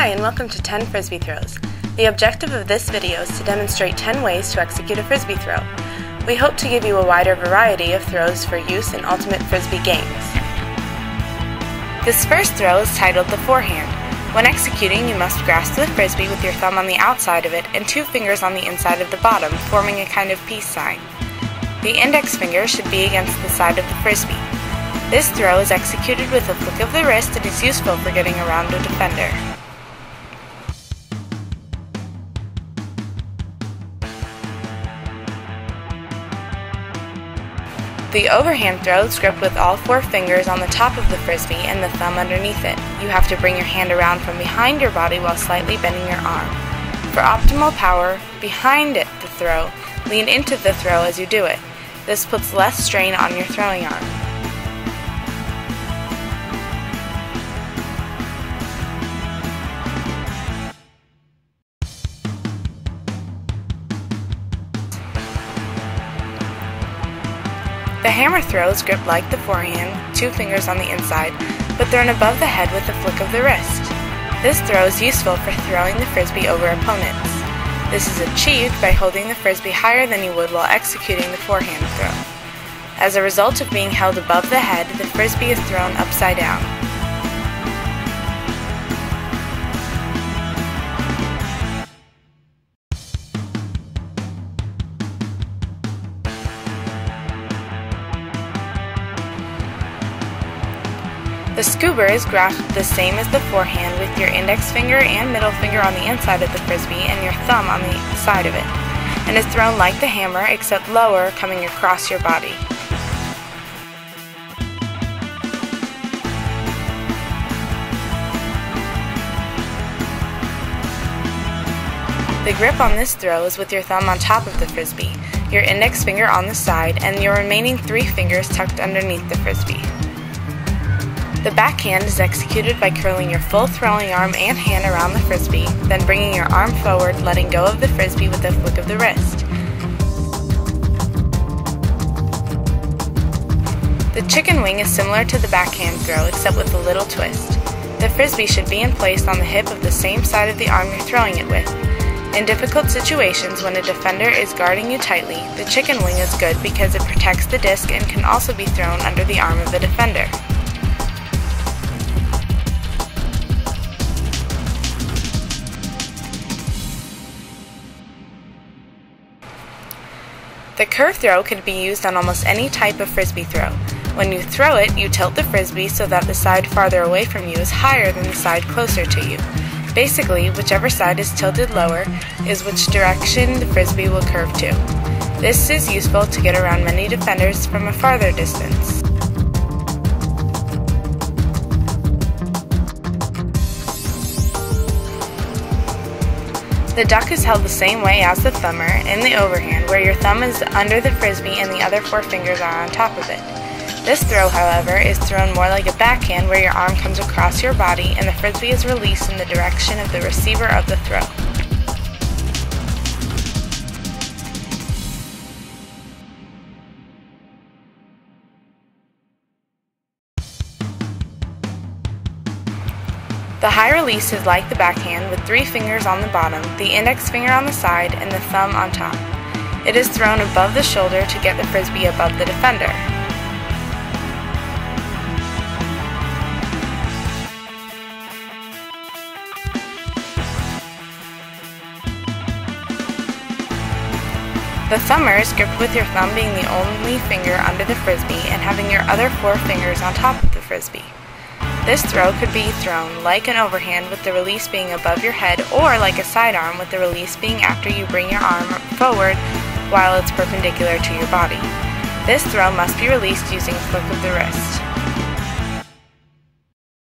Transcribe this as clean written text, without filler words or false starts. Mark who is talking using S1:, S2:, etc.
S1: Hi, and welcome to 10 Frisbee Throws. The objective of this video is to demonstrate 10 ways to execute a Frisbee throw. We hope to give you a wider variety of throws for use in ultimate Frisbee games. This first throw is titled the forehand. When executing, you must grasp the Frisbee with your thumb on the outside of it and 2 fingers on the inside of the bottom, forming a kind of peace sign. The index finger should be against the side of the Frisbee. This throw is executed with a flick of the wrist and is useful for getting around a defender. The overhand throw is gripped with all 4 fingers on the top of the Frisbee and the thumb underneath it. You have to bring your hand around from behind your body while slightly bending your arm. For optimal power behind the throw, lean into the throw as you do it. This puts less strain on your throwing arm. The hammer throw is gripped like the forehand, 2 fingers on the inside, but thrown above the head with a flick of the wrist. This throw is useful for throwing the Frisbee over opponents. This is achieved by holding the Frisbee higher than you would while executing the forehand throw. As a result of being held above the head, the Frisbee is thrown upside down. The scuba is grasped the same as the forehand with your index finger and middle finger on the inside of the Frisbee and your thumb on the side of it, and is thrown like the hammer except lower, coming across your body. The grip on this throw is with your thumb on top of the Frisbee, your index finger on the side, and your remaining 3 fingers tucked underneath the Frisbee. The backhand is executed by curling your full throwing arm and hand around the Frisbee, then bringing your arm forward, letting go of the Frisbee with a flick of the wrist. The chicken wing is similar to the backhand throw, except with a little twist. The Frisbee should be placed on the hip of the same side of the arm you're throwing it with. In difficult situations when a defender is guarding you tightly, the chicken wing is good because it protects the disc and can also be thrown under the arm of the defender. The curve throw can be used on almost any type of Frisbee throw. When you throw it, you tilt the Frisbee so that the side farther away from you is higher than the side closer to you. Basically, whichever side is tilted lower is which direction the Frisbee will curve to. This is useful to get around many defenders from a farther distance. The duck is held the same way as the thumber in the overhand, where your thumb is under the Frisbee and the other 4 fingers are on top of it. This throw, however, is thrown more like a backhand, where your arm comes across your body and the Frisbee is released in the direction of the receiver of the throw. The high release is like the backhand with 3 fingers on the bottom, the index finger on the side, and the thumb on top. It is thrown above the shoulder to get the Frisbee above the defender. The thumber is gripped with your thumb being the only finger under the Frisbee and having your other 4 fingers on top of the Frisbee. This throw could be thrown like an overhand with the release being above your head, or like a sidearm with the release being after you bring your arm forward while it's perpendicular to your body. This throw must be released using a flick of the wrist.